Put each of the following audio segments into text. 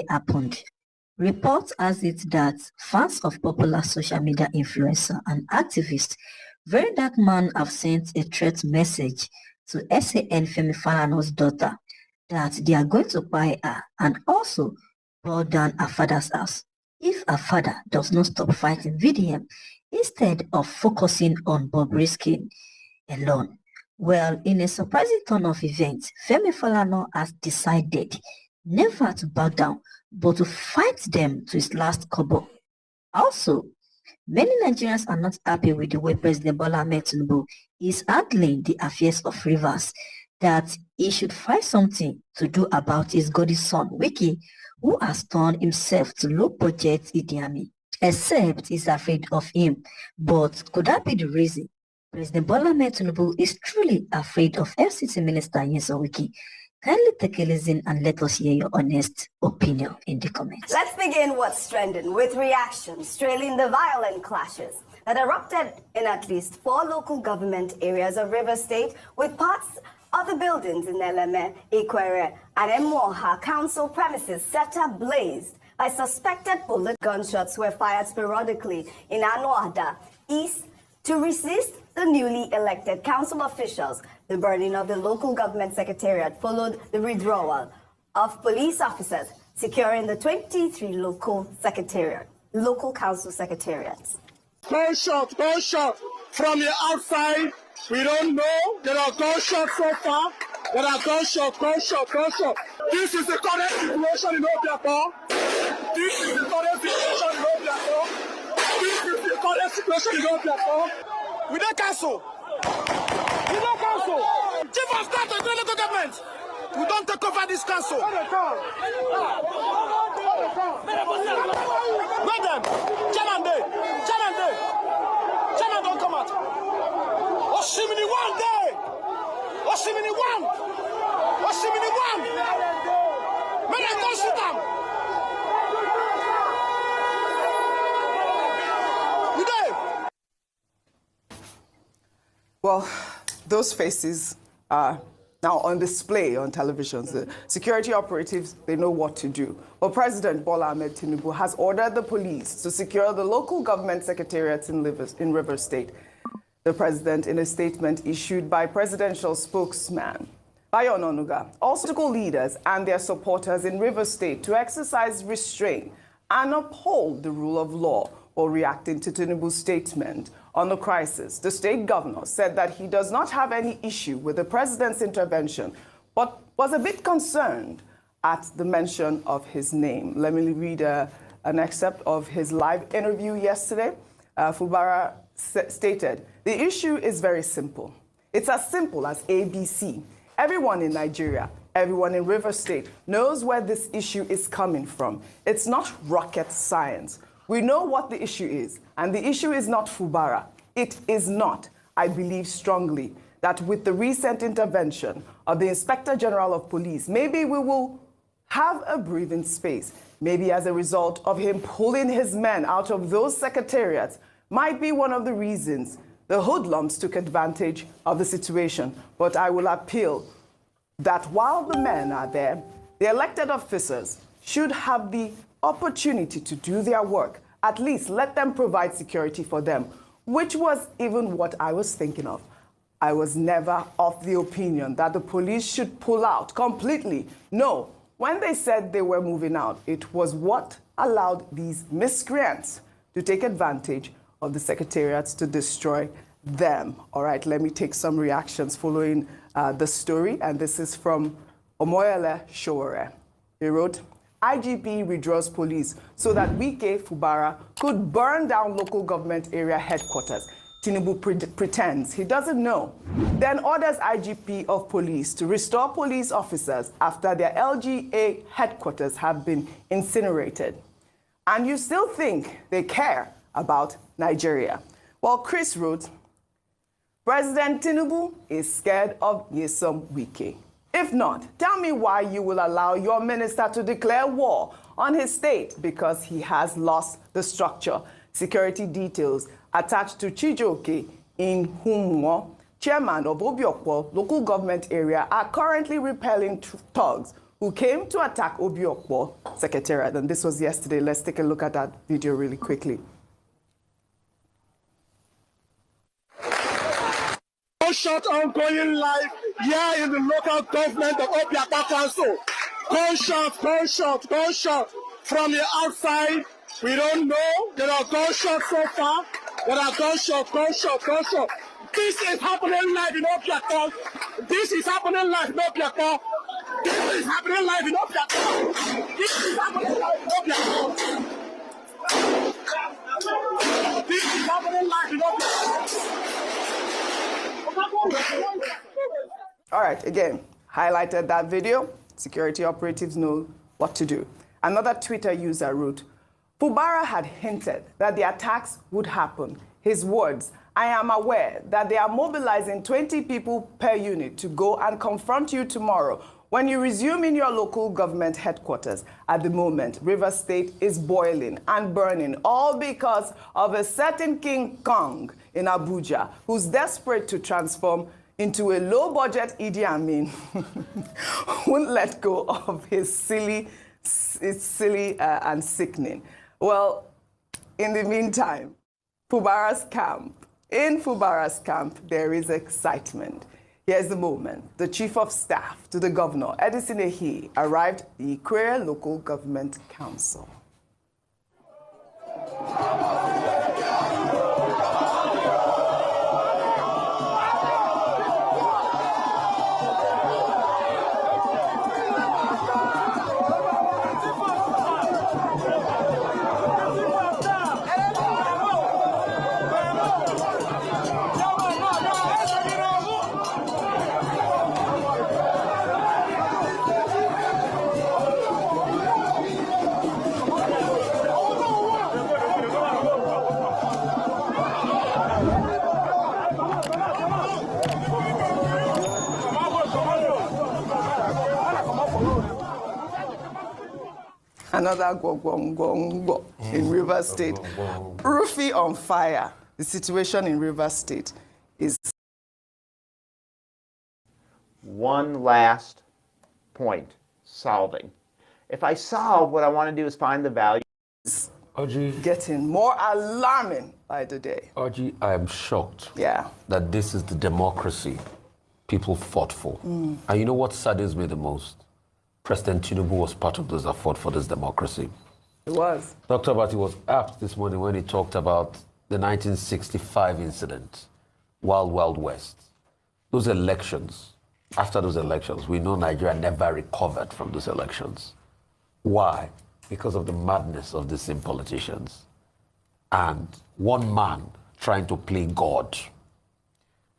happened. Reports has it that fans of popular social media influencer and activist Veryblackman have sent a threat message to SAN Femi Falana's daughter that they are going to buy her and also burn down her father's house if her father does not stop fighting VDM instead of focusing on Bobrisky alone. Well, in a surprising turn of events, Femi Falana has decided never to back down, but to fight them to his last kobo. Also, many Nigerians are not happy with the way President Bola Ahmed Tinubu is handling the affairs of Rivers, that he should find something to do about his godson, Wiki, who has turned himself to low-budget Idi Amin, except he's afraid of him. But could that be the reason President Bola Ahmed Tinubu is truly afraid of FCT Minister Nyesom Wike? Kindly take a listen and let us hear your honest opinion in the comments. Let's begin what's trending with reactions trailing the violent clashes that erupted in at least 4 local government areas of Rivers State, with parts of the buildings in Eleme, Ikwere, and Emoha council premises set ablaze by suspected bullet. Gunshots were fired sporadically in Anuada East to resist the newly elected council officials. The burning of the local government secretariat followed the withdrawal of police officers securing the 23 local council secretariats. Gunshot from the outside. We don't know. There are gunshots so far. There are gunshots. This is the current situation in Obiako. We don't cancel. Chief of Staff of the local government. We don't take over this council. Madam, Chairman don't come out. Oshimini one day. Oshimini one. Madam, don't sit down. Well, those faces are now on display on televisions. The security operatives, they know what to do. Well, President Bola Ahmed Tinubu has ordered the police to secure the local government secretariats in Rivers State. The president, in a statement issued by presidential spokesman Bayo Ononuga, also political leaders and their supporters in Rivers State to exercise restraint and uphold the rule of law while reacting to Tinubu's statement on the crisis. The state governor said that he does not have any issue with the president's intervention, but was a bit concerned at the mention of his name. Let me read an excerpt of his live interview yesterday. Fubara stated, "The issue is very simple. It's as simple as ABC. Everyone in Nigeria, everyone in Rivers State knows where this issue is coming from. It's not rocket science. We know what the issue is, and the issue is not Fubara. It is not. I believe strongly that with the recent intervention of the Inspector General of Police, maybe we will have a breathing space. Maybe as a result of him pulling his men out of those secretariats might be one of the reasons the hoodlums took advantage of the situation. But I will appeal that while the men are there, the elected officers should have the opportunity to do their work. At least let them provide security for them," which was even what I was thinking of. I was never of the opinion that the police should pull out completely. No, when they said they were moving out, it was what allowed these miscreants to take advantage of the secretariats to destroy them. All right, let me take some reactions following the story, and this is from Omoyele Showore. He wrote, "IGP withdraws police so that Wike Fubara could burn down local government area headquarters. Tinubu pretends he doesn't know, then orders IGP of police to restore police officers after their LGA headquarters have been incinerated. And you still think they care about Nigeria?" Well, Chris wrote, "President Tinubu is scared of Nyesom Wike. If not, tell me why you will allow your minister to declare war on his state because he has lost the structure. Security details attached to Chijoke in Humwo, chairman of Obiokwo local government area, are currently repelling thugs who came to attack Obiokpo Secretariat. And this was yesterday. Let's take a look at that video really quickly. Gunshot ongoing live here in the local government of Obiakpa Council. Gunshot from the outside. We don't know. There are gunshots so far. There are gunshots. This is happening live in Obiakpa. This is happening live in Obiakpa. This is happening live in Obiakpa. This is happening live in Obiakpa. This is happening live in Obiakpa. All right, again, highlighted that video. Security operatives know what to do. Another Twitter user wrote, Fubara had hinted that the attacks would happen. His words, I am aware that they are mobilizing 20 people per unit to go and confront you tomorrow when you resume in your local government headquarters. At the moment, Rivers State is boiling and burning, all because of a certain King Kong in Abuja who's desperate to transform into a low-budget Idi Amin won't let go of his silly and sickening. Well, in the meantime, in Fubara's camp, there is excitement. Here's the moment. The Chief of Staff to the Governor, Edison Ehi, arrived at the Ikwerre Local Government Council. Another go in Rivers State. Rufai on fire. The situation in Rivers State is... One last point, solving. If I solve, what I want to do is find the value. Getting more alarming by the day. Oji, I am shocked that this is the democracy people fought for. And you know what saddens me the most? President Tinubu was part of those that fought for this democracy. It was. Dr. Abati was apt this morning when he talked about the 1965 incident, Wild Wild West. Those elections, after those elections, we know Nigeria never recovered from those elections. Why? Because of the madness of these same politicians. And one man trying to play God.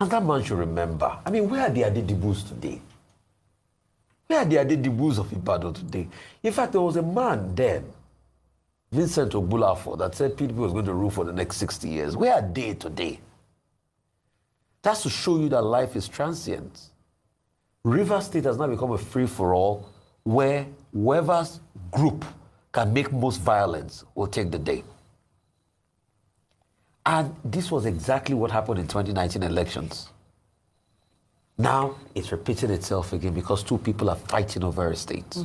And that man should remember, I mean, where are the Adedibus today? Where are the Adedibus of Ibadan today? In fact, there was a man then, Vincent Ogbulafo, that said PDP was going to rule for the next 60 years. Where are they today? That's to show you that life is transient. River State has now become a free-for-all where whoever's group can make most violence will take the day. And this was exactly what happened in 2019 elections. Now it's repeating itself again because two people are fighting over a state.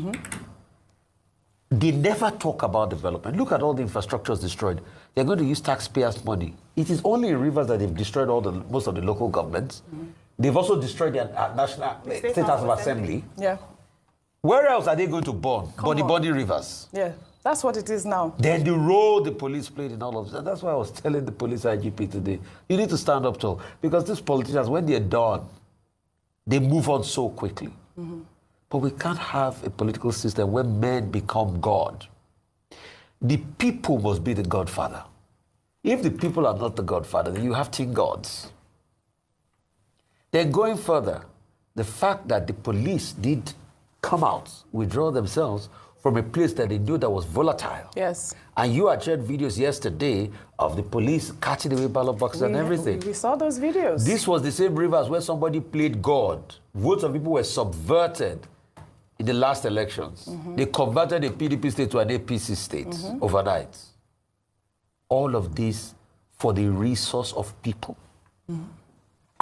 They never talk about development. Look at all the infrastructures destroyed. They're going to use taxpayers' money. It is only in Rivers that they've destroyed most of the local governments. They've also destroyed their national State House of Assembly. Yeah. Where else are they going to burn? Body Rivers. Yeah, that's what it is now. Then the role the police played in all of this. And that's why I was telling the police IGP today, you need to stand up tall. Because these politicians, when they're done, they move on so quickly. But we can't have a political system where men become God. The people must be the godfather. If the people are not the godfather, then you have 10 gods. Then going further, the fact that the police did come out, withdraw themselves from a place that they knew that was volatile. Yes. And you had shared videos yesterday of the police catching away ballot boxes and everything. We saw those videos. This was the same Rivers where somebody played God. Votes of people were subverted in the last elections. They converted a PDP state to an APC state overnight. All of this for the resource of people.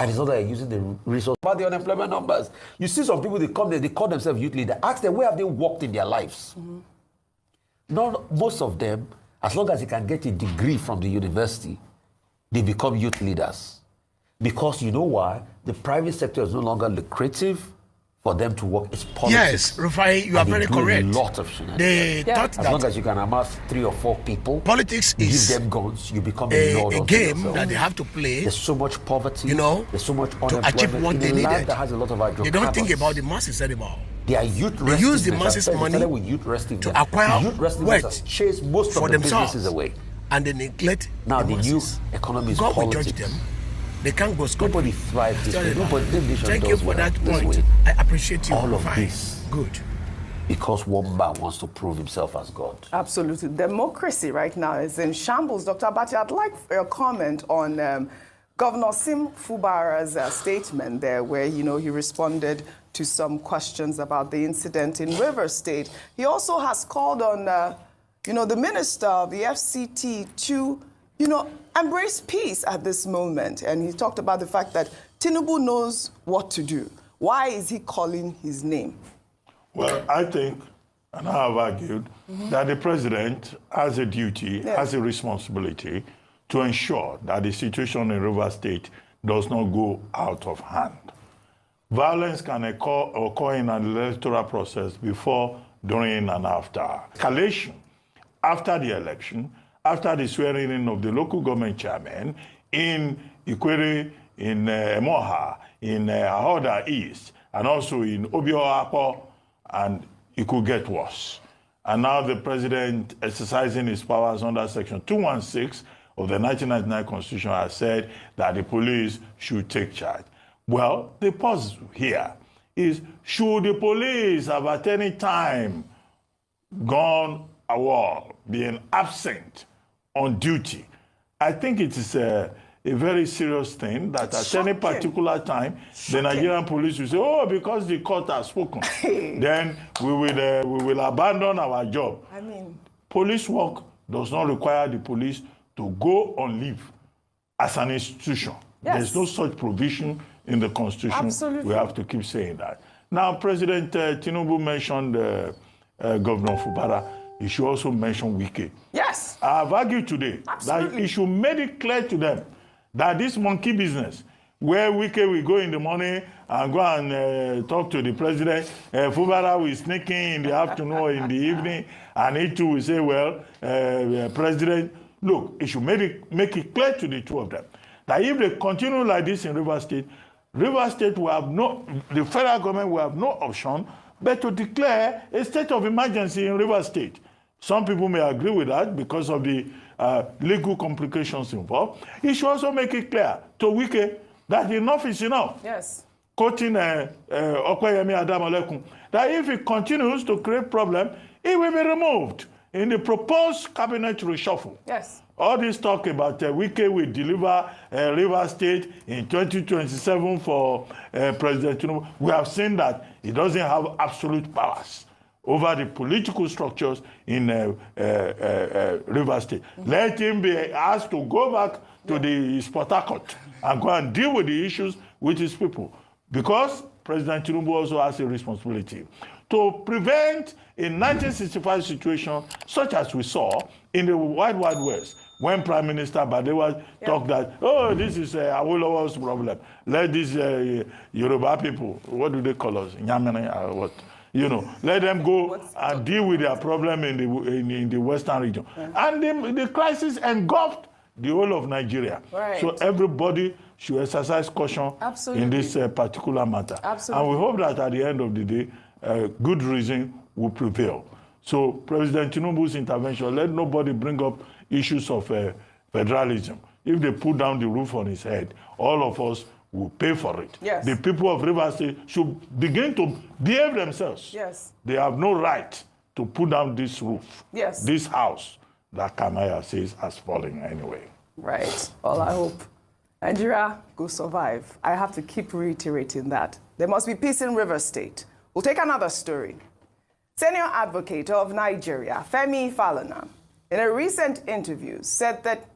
And it's not that they're using the resource. About the unemployment numbers. You see some people, they come there, they call themselves youth leaders. Ask them, where have they worked in their lives? Not most of them, as long as they can get a degree from the university, they become youth leaders. Because you know why? The private sector is no longer lucrative for them to work. It's politics. Yes, Rufai, you are very correct. A lot of shenanigans. They thought as long as you can amass 3 or 4 people, politics you is give them guns, you become a game that they have to play. There's so much poverty, there's so much to unemployment achieve what they needed. That has a lot of they don't think about the masses anymore. They are youth They use the masses' money with youth to acquire wealth chase most for of the themselves businesses away. And they neglect now the new masses. economy is God will politics. judge them. They can't go scot-free. Nobody thrives this way. Thank you for that point. I appreciate you. All of Rufai. this. Good. Because one man wants to prove himself as God. Absolutely. Democracy right now is in shambles. Dr. Abati, I'd like your comment on Governor Sim Fubara's statement there, where, he responded to some questions about the incident in Rivers State. He also has called on, the minister of the FCT to, embrace peace at this moment. And he talked about the fact that Tinubu knows what to do. Why is he calling his name? Well, I think, and I have argued, that the president has a duty, has a responsibility to ensure that the situation in Rivers State does not go out of hand. Violence can occur in an electoral process before, during, and after. Escalation after the election, after the swearing in of the local government chairman in Ikwere, in Emoha, in Ahoda East, and also in Obioapo, and it could get worse. And now the president, exercising his powers under Section 216 of the 1999 Constitution, has said that the police should take charge. Well, the pause here is, should the police have at any time gone AWOL, being absent on duty? I think it is a very serious thing that at any particular time, the Nigerian police will say, oh, because the court has spoken, then we will abandon our job. I mean, police work does not require the police to go on leave as an institution. Yes. There's no such provision in the Constitution. Absolutely. We have to keep saying that. Now, President Tinubu mentioned Governor Fubara. He should also mention Wike. Yes. I have argued today that he should make it clear to them that this monkey business, where Wike will go in the morning and go and talk to the president, Fubara will sneak in the afternoon or in the evening, and he too will say, well, President, look, he should make it clear to the two of them that if they continue like this in Rivers State will have the federal government will have no option but to declare a state of emergency in Rivers State. Some people may agree with that because of the legal complications involved. He should also make it clear to Wike that enough is enough. Yes. Quoting Okoyemi Adamalekun, that if he continues to create problem, he will be removed in the proposed cabinet reshuffle. Yes. All this talk about Wike will deliver Rivers State in 2027 for President Tinubu. We have seen that he doesn't have absolute powers over the political structures in Rivers State. Let him be asked to go back to the Port Harcourt and go and deal with the issues with his people. Because President Tinubu also has a responsibility to prevent a 1965 situation such as we saw in the Wild West, when Prime Minister Badewa talked that, oh, this is Awolowo's problem. Let these Yoruba people, what do they call us? Nyamene, what? Let them go and deal with their problem in the Western region. And the crisis engulfed the whole of Nigeria. Right. So everybody should exercise caution in this particular matter. Absolutely. And we hope that at the end of the day, good reason will prevail. So President Tinubu's intervention, let nobody bring up issues of federalism. If they put down the roof on his head, all of us will pay for it. Yes. The people of Rivers State should begin to behave themselves. Yes. They have no right to put down this roof, Yes. this house that Kamaya says has fallen anyway. Right. Well, I hope Nigeria will survive. I have to keep reiterating that. There must be peace in Rivers State. We'll take another story. Senior advocate of Nigeria, Femi Falana, in a recent interview said that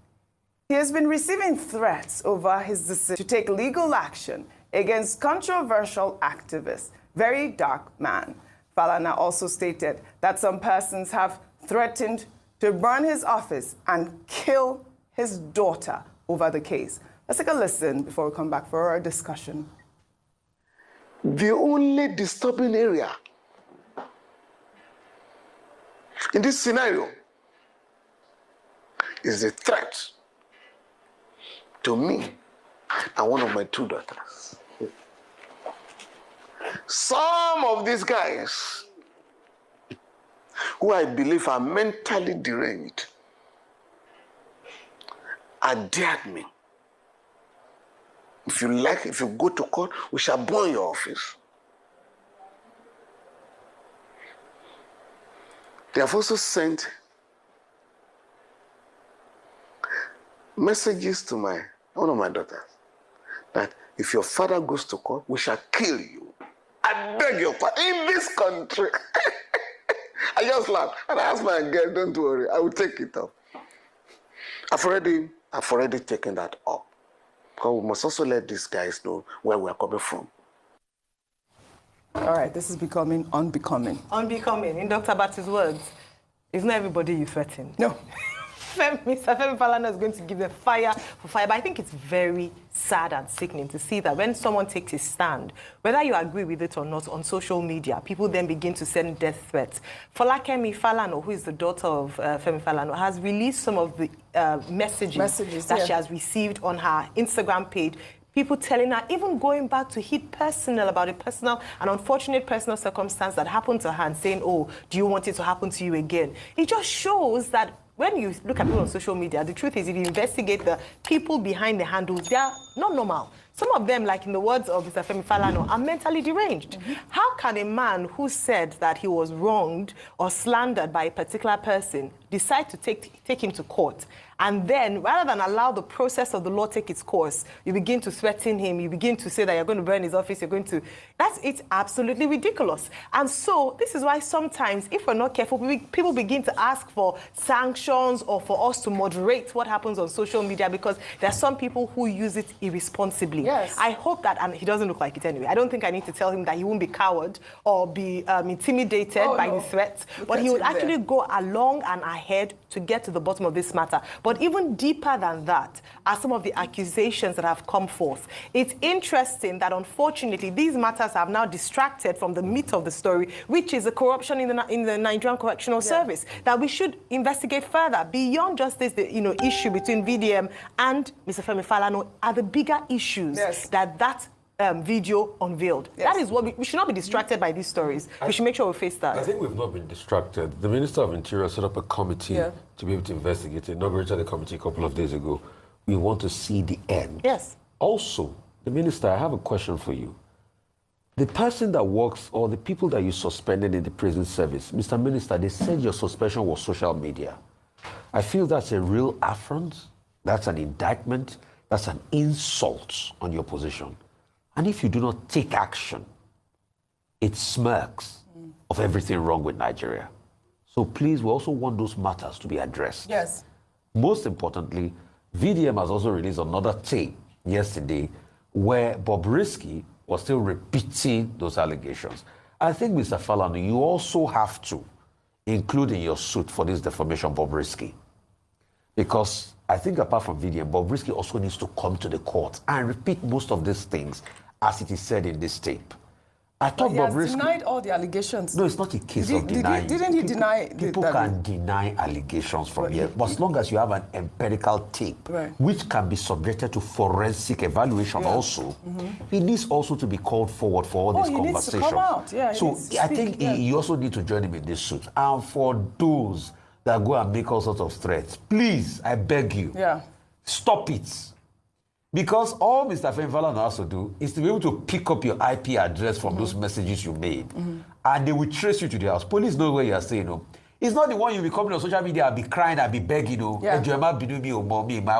He has been receiving threats over his decision to take legal action against controversial activist Veryblackman. Falana also stated that some persons have threatened to burn his office and kill his daughter over the case. Let's take a listen before we come back for our discussion. The only disturbing area in this scenario is the threat to me and one of my two daughters. Some of these guys, who I believe are mentally deranged, have dared me. If you like, if you go to court, we shall burn your office. They have also sent messages to one of my daughters that if your father goes to court, we shall kill you. I beg your pardon, in this country. I just laughed and I asked my girl, don't worry, I will take it up. I've already taken that up. Because we must also let these guys know where we are coming from. All right, this is becoming unbecoming. Unbecoming, in Dr. Abati's words, it's not everybody you threaten. No. Mr. Femi Falana is going to give them fire for fire, but I think it's very sad and sickening to see that when someone takes a stand, whether you agree with it or not, on social media, people then begin to send death threats. Femi Falana, who is the daughter of Femi Falana, has released some of the messages that she has received on her Instagram page. People telling her, even going back to hit personal about an unfortunate personal circumstance that happened to her and saying, oh, do you want it to happen to you again? It just shows that when you look at people on social media, the truth is if you investigate the people behind the handles, they are not normal. Some of them, like in the words of Mr. Femi Falana, are mentally deranged. How can a man who said that he was wronged or slandered by a particular person decide to take him to court? And then, rather than allow the process of the law take its course, you begin to threaten him, you begin to say that you're going to burn his office, it's absolutely ridiculous. And so, this is why sometimes, if we're not careful, people begin to ask for sanctions or for us to moderate what happens on social media because there are some people who use it irresponsibly. Yes. I hope that, and he doesn't look like it anyway, I don't think I need to tell him that he won't be cowed or be intimidated by the threats, but he will actually go along and ahead to get to the bottom of this matter. But even deeper than that are some of the accusations that have come forth. It's interesting that, unfortunately, these matters have now distracted from the meat of the story, which is the corruption in the Nigerian Correctional Service, that we should investigate further beyond just this issue between VDM and Mr. Femi Falana are the bigger issues that video unveiled. That is what we should not be distracted by these stories. We should make sure we face that. I think we've not been distracted. The Minister of Interior set up a committee to be able to investigate it. Inaugurated the committee a couple of days ago. We want to see the end. Yes. Also, the Minister, I have a question for you. The person that works or the people that you suspended in the prison service, Mr. Minister, they said your suspension was social media. I feel that's a real affront. That's an indictment. That's an insult on your position. And if you do not take action, it smirks of everything wrong with Nigeria. So please, we also want those matters to be addressed. Yes. Most importantly, VDM has also released another tape yesterday where Bobrisky was still repeating those allegations. I think, Mr. Falana, you also have to include in your suit for this defamation Bobrisky. Because I think apart from VDM, Bobrisky also needs to come to the court and repeat most of these things as it is said in this tape. I thought Bobrisky denied all the allegations. No, it's not a case of denying. Didn't he deny? People can deny allegations from here, but as long as you have an empirical tape, which can be subjected to forensic evaluation also, it needs also to be called forward for all this conversation. Needs to come out. Yeah, so I think you also need to join him in this suit. And for those that go and make all sorts of threats, please, I beg you, stop it. Because all Mr. Femi Falana has to do is to be able to pick up your IP address from those messages you made. And they will trace you to the house. Police know where you are staying. It's not the one you'll be coming on social media, I'll be crying, I'll be begging. I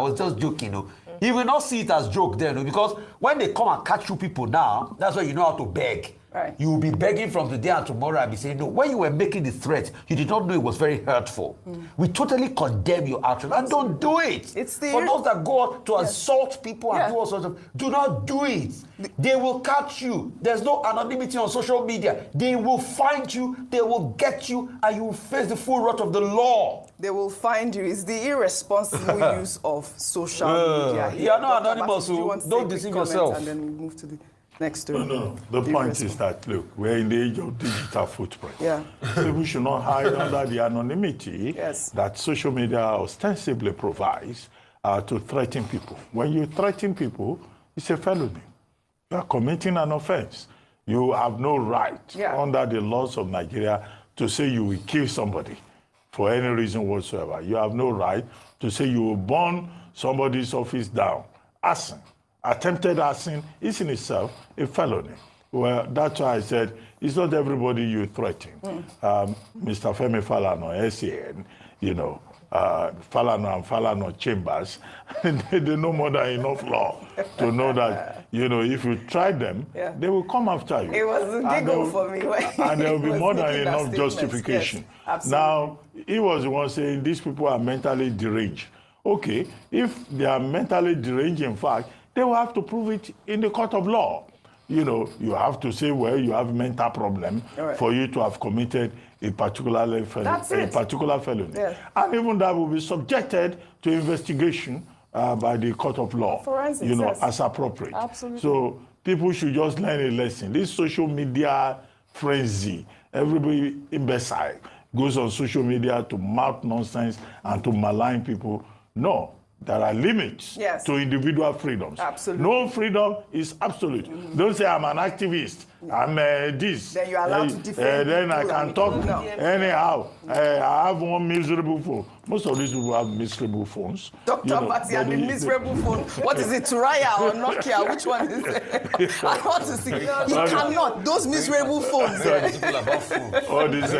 was just joking. You will not see it as joke then, because when they come and catch you people now, that's why you know how to beg. Right. You will be begging from today and tomorrow and be saying, no, when you were making the threat, you did not know it was very hurtful. We totally condemn your action and don't do it. It's the For those that go on to assault people and do all sorts of, do not do it. They will catch you. There's no anonymity on social media. They will find you, they will get you, and you will face the full wrath of the law. They will find you. It's the irresponsible use of social media. You are not Dr. anonymous, Abati, do you want to don't say a quick deceive comment yourself. And then we move to the next story. No. The point is that, look, we're in the age of digital footprint. Yeah. People should not hide under the anonymity that social media ostensibly provides to threaten people. When you threaten people, it's a felony. You are committing an offense. You have no right under the laws of Nigeria to say you will kill somebody for any reason whatsoever. You have no right to say you will burn somebody's office down. Arson, attempted arson is in itself a felony. Well, that's why I said it's not everybody you threaten. Mr. Femi Falana, SAN, Falana and Falana chambers, they know more than enough law to know that, if you try them, they will come after you. It was a giggle for me. And there will be more than enough justification. Yes, now, he was the one saying these people are mentally deranged. Okay, if they are mentally deranged, in fact, they will have to prove it in the court of law. You have to say, well, you have a mental problem for you to have committed a particular felony. Yes. And even that will be subjected to investigation by the court of law, Forensics, as appropriate. Absolutely. So people should just learn a lesson. This social media frenzy, everybody imbecile goes on social media to mouth nonsense and to malign people. No. There are limits to individual freedoms. Absolutely. No freedom is absolute. Don't say I'm an activist. I'm this. Then you're allowed to defend then I people can talk anyhow. I have one miserable phone. Most of these people have miserable phones. Dr. Abati and the miserable phone. What is it, Turaya or Nokia? Which one is it? I want to see. He cannot. Those miserable phones. All these